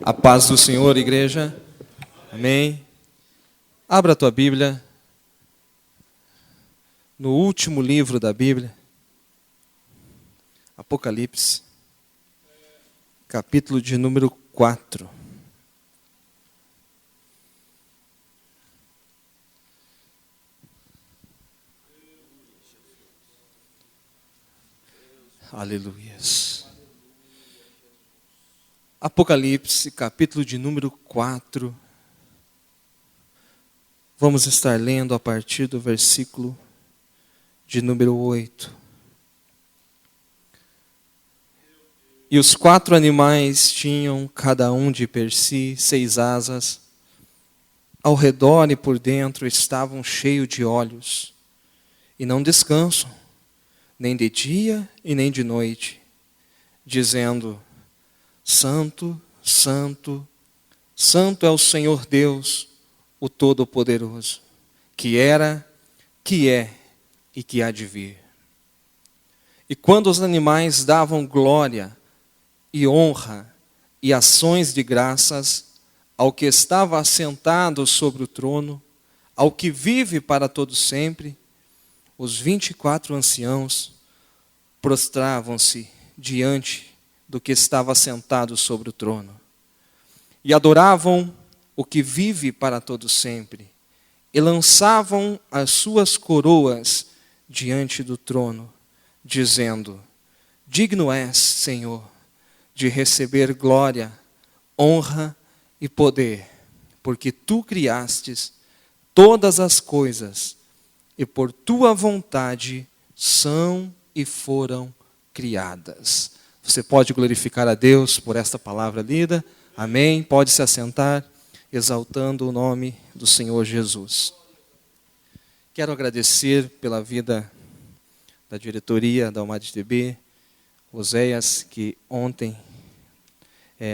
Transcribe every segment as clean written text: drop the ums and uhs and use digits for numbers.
A paz do Senhor, igreja. Amém. Abra a tua Bíblia no último livro da Bíblia, Apocalipse, capítulo de número 4. Aleluias. Apocalipse, capítulo de número 4. Vamos estar lendo a partir do versículo de número 8. E os 4 animais tinham, cada um de per si, 6 asas. Ao redor e por dentro estavam cheios de olhos. E não descansam, nem de dia e nem de noite, dizendo: Santo, Santo, Santo é o Senhor Deus, o Todo-Poderoso, que era, que é e que há de vir. E quando os animais davam glória e honra e ações de graças ao que estava assentado sobre o trono, ao que vive para todo sempre, os 24 anciãos prostravam-se diante do que estava sentado sobre o trono. E adoravam o que vive para todo sempre. E lançavam as suas coroas diante do trono, dizendo: Digno és, Senhor, de receber glória, honra e poder, porque tu criastes todas as coisas, e por tua vontade são e foram criadas. Você pode glorificar a Deus por esta palavra lida. Amém. Pode se assentar, exaltando o nome do Senhor Jesus. Quero agradecer pela vida da diretoria da Almad TB, Oséias, que ontem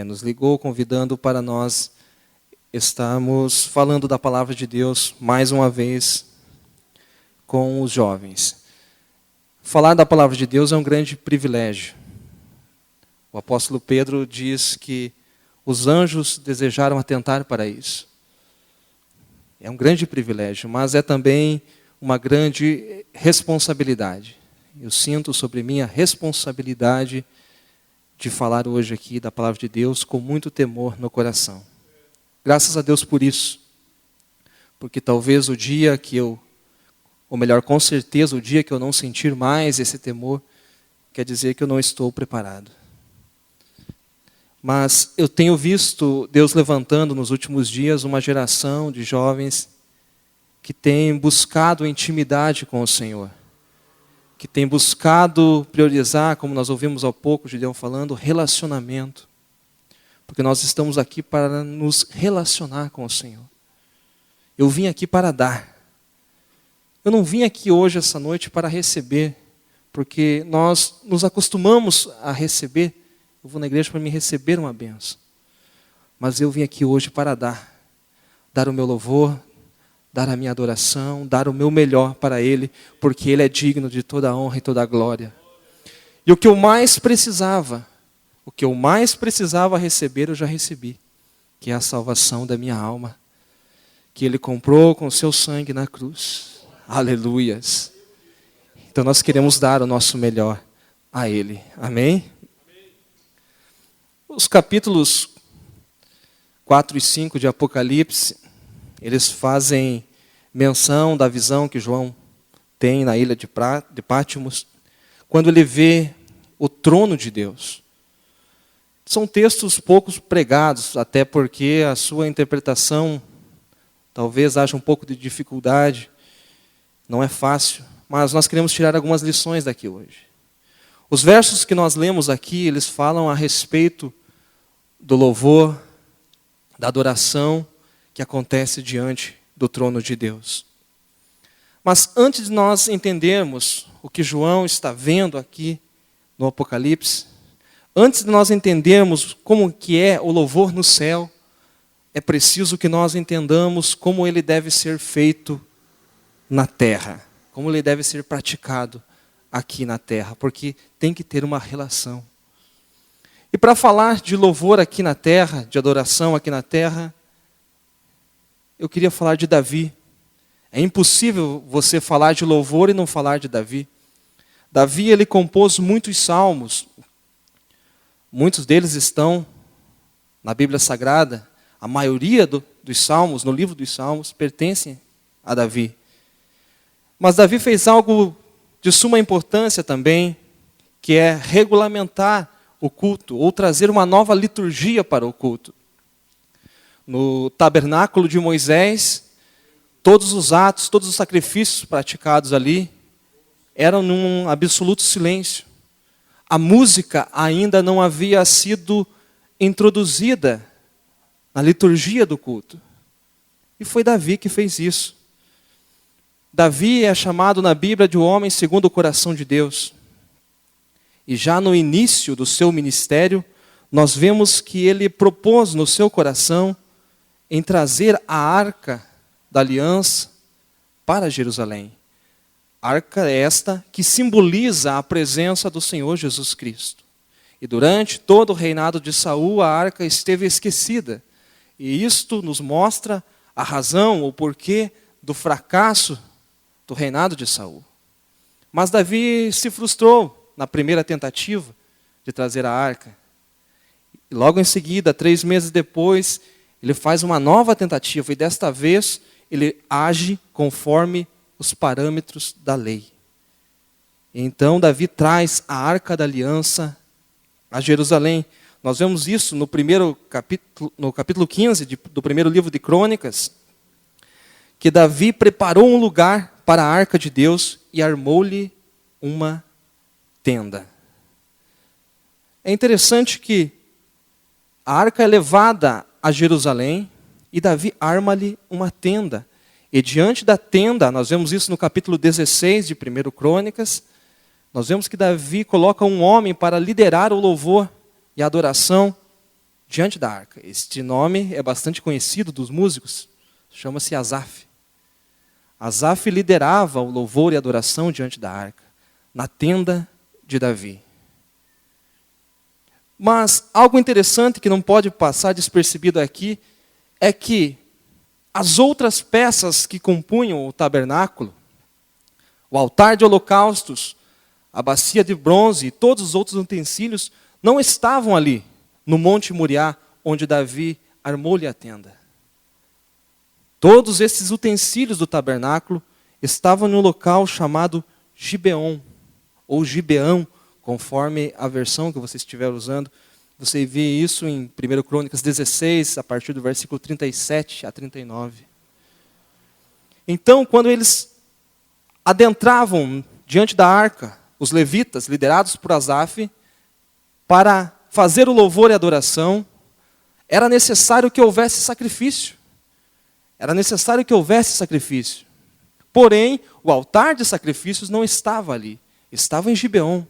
nos ligou convidando para nós estarmos falando da palavra de Deus mais uma vez com os jovens. Falar da palavra de Deus é um grande privilégio. O apóstolo Pedro diz que os anjos desejaram atentar para isso. É um grande privilégio, mas é também uma grande responsabilidade. Eu sinto sobre mim a responsabilidade de falar hoje aqui da palavra de Deus com muito temor no coração. Graças a Deus por isso. Porque talvez o dia que ou melhor, com certeza o dia que eu não sentir mais esse temor, quer dizer que eu não estou preparado. Mas eu tenho visto Deus levantando nos últimos dias uma geração de jovens que tem buscado intimidade com o Senhor, que tem buscado priorizar, como nós ouvimos há pouco, Gideão falando, relacionamento. Porque nós estamos aqui para nos relacionar com o Senhor. Eu vim aqui para dar. Eu não vim aqui hoje, essa noite, para receber, porque nós nos acostumamos a receber. Eu vou na igreja para me receber uma bênção. Mas eu vim aqui hoje para dar. Dar o meu louvor, dar a minha adoração, dar o meu melhor para Ele, porque Ele é digno de toda a honra e toda a glória. E o que eu mais precisava receber, eu já recebi, que é a salvação da minha alma, que Ele comprou com o seu sangue na cruz. Aleluias. Então nós queremos dar o nosso melhor a Ele. Amém? Os capítulos 4 e 5 de Apocalipse, eles fazem menção da visão que João tem na ilha de Patmos, quando ele vê o trono de Deus. São textos poucos pregados, até porque a sua interpretação talvez haja um pouco de dificuldade, não é fácil, mas nós queremos tirar algumas lições daqui hoje. Os versos que nós lemos aqui, eles falam a respeito do louvor, da adoração que acontece diante do trono de Deus. Mas antes de nós entendermos o que João está vendo aqui no Apocalipse, antes de nós entendermos como que é o louvor no céu, é preciso que nós entendamos como ele deve ser feito na terra, como ele deve ser praticado aqui na terra, porque tem que ter uma relação. E para falar de louvor aqui na terra, de adoração aqui na terra, eu queria falar de Davi. É impossível você falar de louvor e não falar de Davi. Davi, ele compôs muitos salmos. Muitos deles estão na Bíblia Sagrada. A maioria dos salmos, no livro dos salmos, pertencem a Davi. Mas Davi fez algo de suma importância também, que é regulamentar o culto, ou trazer uma nova liturgia para o culto. No tabernáculo de Moisés, todos os atos, todos os sacrifícios praticados ali, eram num absoluto silêncio. A música ainda não havia sido introduzida na liturgia do culto. E foi Davi que fez isso. Davi é chamado na Bíblia de um homem segundo o coração de Deus. E já no início do seu ministério, nós vemos que ele propôs no seu coração em trazer a arca da aliança para Jerusalém. Arca esta que simboliza a presença do Senhor Jesus Cristo. E durante todo o reinado de Saul, a arca esteve esquecida. E isto nos mostra a razão, o porquê do fracasso do reinado de Saul. Mas Davi se frustrou na primeira tentativa de trazer a arca. E logo em seguida, 3 meses depois, ele faz uma nova tentativa e desta vez ele age conforme os parâmetros da lei. Então Davi traz a arca da aliança a Jerusalém. Nós vemos isso no capítulo 15 do primeiro livro de Crônicas, que Davi preparou um lugar para a arca de Deus e armou-lhe uma tenda. É interessante que a arca é levada a Jerusalém e Davi arma-lhe uma tenda. E diante da tenda, nós vemos isso no capítulo 16 de 1 Crônicas, nós vemos que Davi coloca um homem para liderar o louvor e a adoração diante da arca. Este nome é bastante conhecido dos músicos, chama-se Asaf. Asaf liderava o louvor e a adoração diante da arca, na tenda de Davi. Mas algo interessante que não pode passar despercebido aqui é que as outras peças que compunham o tabernáculo, o altar de holocaustos, a bacia de bronze e todos os outros utensílios não estavam ali, no Monte Moriá, onde Davi armou-lhe a tenda. Todos esses utensílios do tabernáculo estavam no local chamado Gibeon, ou Gibeão, conforme a versão que você estiver usando. Você vê isso em 1 Crônicas 16, a partir do versículo 37 a 39. Então, quando eles adentravam diante da arca, os levitas, liderados por Asaf, para fazer o louvor e a adoração, era necessário que houvesse sacrifício. Era necessário que houvesse sacrifício. Porém, o altar de sacrifícios não estava ali, estava em Gibeon.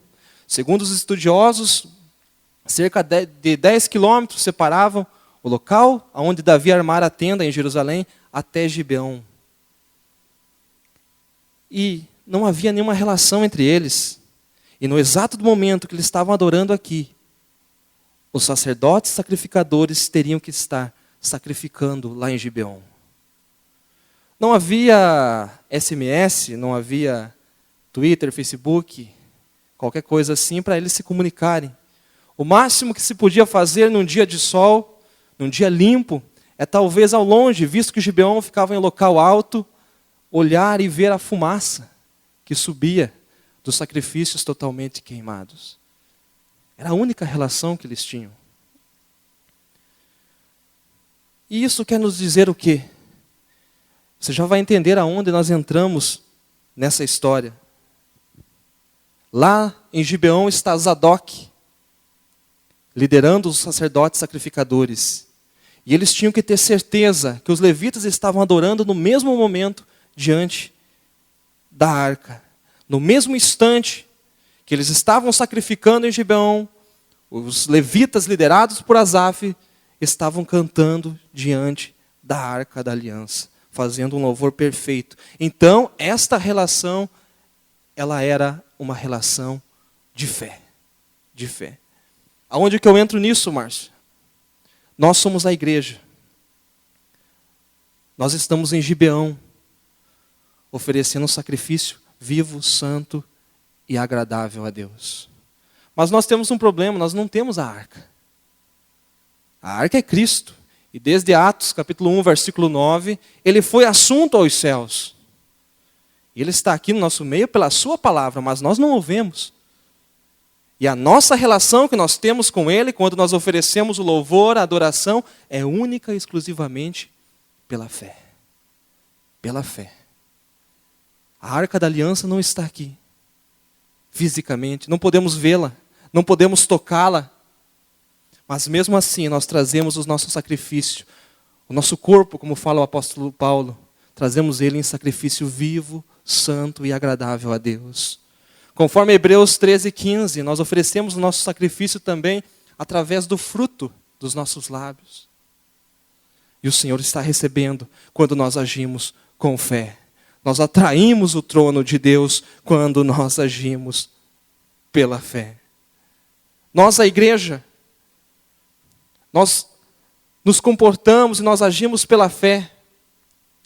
Segundo os estudiosos, cerca de 10 quilômetros separavam o local onde Davi armara a tenda em Jerusalém até Gibeon. E não havia nenhuma relação entre eles. E no exato momento que eles estavam adorando aqui, os sacerdotes sacrificadores teriam que estar sacrificando lá em Gibeon. Não havia SMS, não havia Twitter, Facebook, qualquer coisa assim para eles se comunicarem. O máximo que se podia fazer num dia de sol, num dia limpo, é talvez ao longe, visto que Gibeon ficava em local alto, olhar e ver a fumaça que subia dos sacrifícios totalmente queimados. Era a única relação que eles tinham. E isso quer nos dizer o quê? Você já vai entender aonde nós entramos nessa história. Lá em Gibeon está Zadok, liderando os sacerdotes sacrificadores. E eles tinham que ter certeza que os levitas estavam adorando no mesmo momento diante da arca. No mesmo instante que eles estavam sacrificando em Gibeon, os levitas liderados por Asaf estavam cantando diante da arca da aliança, fazendo um louvor perfeito. Então, esta relação, ela era uma relação de fé. De fé. Aonde que eu entro nisso, Márcio? Nós somos a igreja. Nós estamos em Gibeão, oferecendo um sacrifício vivo, santo e agradável a Deus. Mas nós temos um problema, nós não temos a arca. A arca é Cristo. E desde Atos, capítulo 1, versículo 9, ele foi assunto aos céus. E ele está aqui no nosso meio pela sua palavra, mas nós não o vemos. E a nossa relação que nós temos com ele, quando nós oferecemos o louvor, a adoração, é única e exclusivamente pela fé. Pela fé. A arca da aliança não está aqui, fisicamente. Não podemos vê-la, não podemos tocá-la. Mas mesmo assim, nós trazemos o nosso sacrifício. O nosso corpo, como fala o apóstolo Paulo, trazemos ele em sacrifício vivo, santo e agradável a Deus. Conforme Hebreus 13:15, nós oferecemos o nosso sacrifício também através do fruto dos nossos lábios. E o Senhor está recebendo quando nós agimos com fé. Nós atraímos o trono de Deus quando nós agimos pela fé. Nós, a igreja, nós nos comportamos e nós agimos pela fé.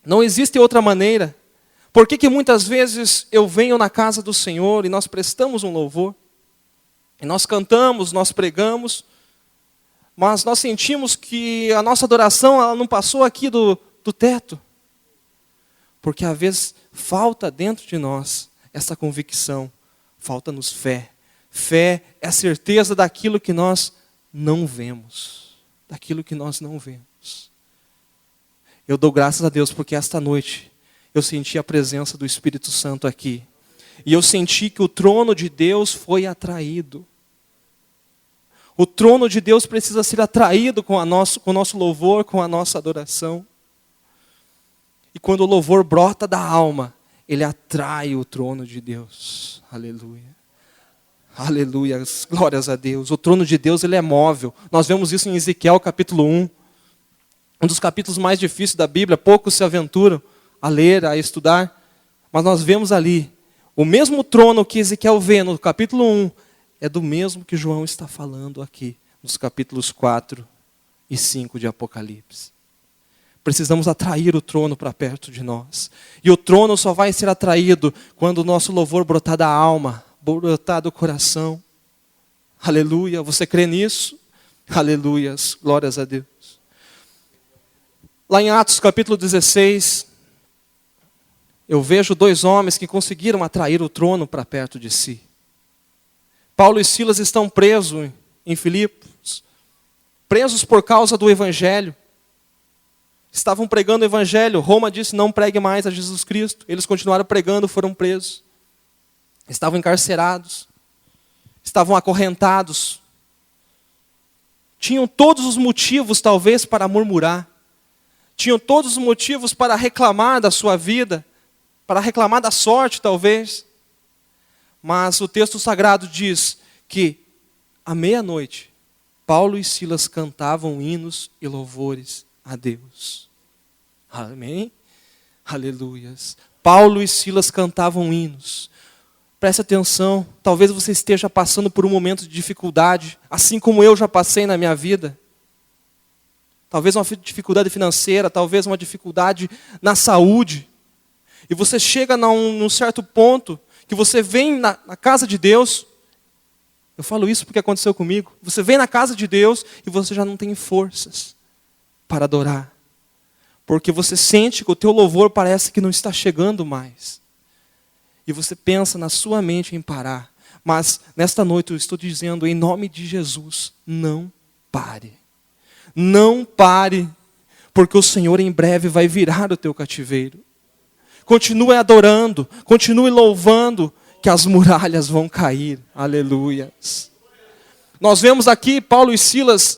Não existe outra maneira. Por que muitas vezes eu venho na casa do Senhor e nós prestamos um louvor? E nós cantamos, nós pregamos, mas nós sentimos que a nossa adoração ela não passou aqui do teto. Porque às vezes falta dentro de nós essa convicção, falta-nos fé. Fé é a certeza daquilo que nós não vemos. Daquilo que nós não vemos. Eu dou graças a Deus porque esta noite eu senti a presença do Espírito Santo aqui. E eu senti que o trono de Deus foi atraído. O trono de Deus precisa ser atraído com o nosso louvor, com a nossa adoração. E quando o louvor brota da alma, ele atrai o trono de Deus. Aleluia. Aleluia. Glórias a Deus. O trono de Deus ele é móvel. Nós vemos isso em Ezequiel capítulo 1. Um dos capítulos mais difíceis da Bíblia. Poucos se aventuram a ler, a estudar, mas nós vemos ali, o mesmo trono que Ezequiel vê no capítulo 1, é do mesmo que João está falando aqui, nos capítulos 4 e 5 de Apocalipse. Precisamos atrair o trono para perto de nós, e o trono só vai ser atraído quando o nosso louvor brotar da alma, brotar do coração. Aleluia, você crê nisso? Aleluias, glórias a Deus. Lá em Atos capítulo 16, eu vejo dois homens que conseguiram atrair o trono para perto de si. Paulo e Silas estão presos em Filipos, presos por causa do Evangelho. Estavam pregando o Evangelho, Roma disse não pregue mais a Jesus Cristo. Eles continuaram pregando, foram presos. Estavam encarcerados, estavam acorrentados. Tinham todos os motivos talvez para murmurar. Tinham todos os motivos para reclamar da sua vida, para reclamar da sorte, talvez. Mas o texto sagrado diz que, à meia-noite, Paulo e Silas cantavam hinos e louvores a Deus. Amém? Aleluias. Paulo e Silas cantavam hinos. Preste atenção, talvez você esteja passando por um momento de dificuldade, assim como eu já passei na minha vida. Talvez uma dificuldade financeira, talvez uma dificuldade na saúde. E você chega num certo ponto que você vem na casa de Deus. Eu falo isso porque aconteceu comigo. Você vem na casa de Deus e você já não tem forças para adorar. Porque você sente que o teu louvor parece que não está chegando mais. E você pensa na sua mente em parar. Mas nesta noite eu estou dizendo em nome de Jesus, não pare. Não pare, porque o Senhor em breve vai virar o teu cativeiro. Continue adorando, continue louvando, que as muralhas vão cair. Aleluias. Nós vemos aqui Paulo e Silas